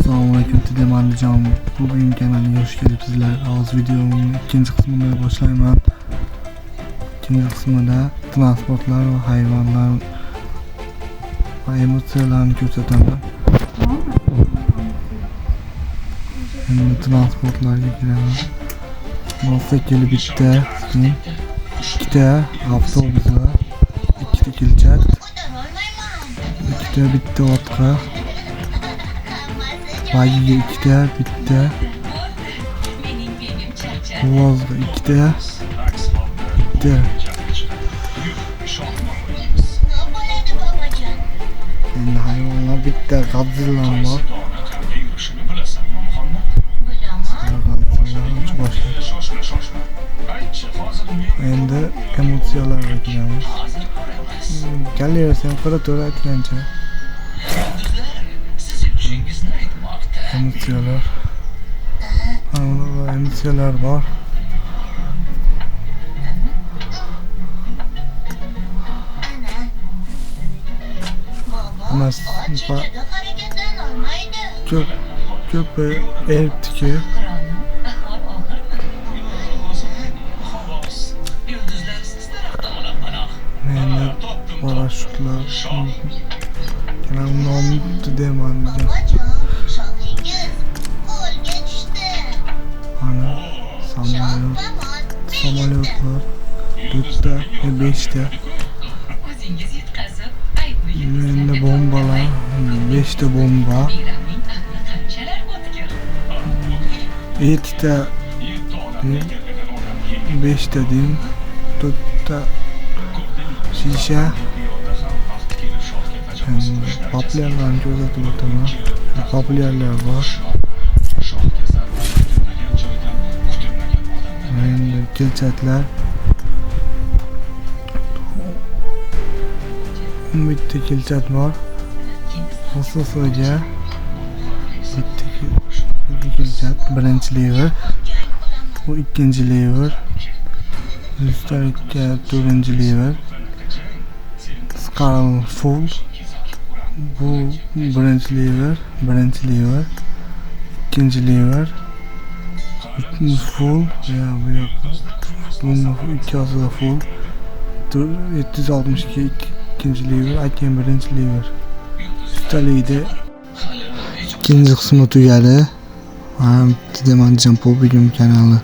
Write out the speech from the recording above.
Assalomualaykum Andijon. Bugun kanalga xush kelibsizlar. Hozir videoning ikkinchi qismini boshlayman. İkinci qismida transportlar va hayvonlar va emotsiyalarni ko'rsataman. Endi transportlarga kiraman. Motosikl bitta, ikkita avtobus va ikkita kelchat, ikkita bitta otqa, vagiga ikkita, bitta vozga ikkita, endi hayvonlar bitta Godzilla bor. Endi emotsiyalarga kiramiz. Galerisini qara aytgancha. Emotsiyalar. Mana emotsiyalar bor. Mas ko'p ertki paraşütler namlı deman hani samolyotlar 4'te 5'te endi bombalar 5'te bomba 7'te 5'te diyeyim 4'te şişe paplerlarni ko'rsatib o'taman. Paplerlar bor. Endi kelchatlar 10 bitta kelchat bor. Xususiga bitta kelchat birinchi lever, bu ikkinchi lever, üstelikka to'rtinchi lever. Scarl full, bu birinchi lever, ikkinchi lever, full, bu yoqda ikkosida full, 762 ikkinchi lever, aytgan birinchi lever. Üstelikda ikkinchi qismi tugadi. Andijon Bugun kanali.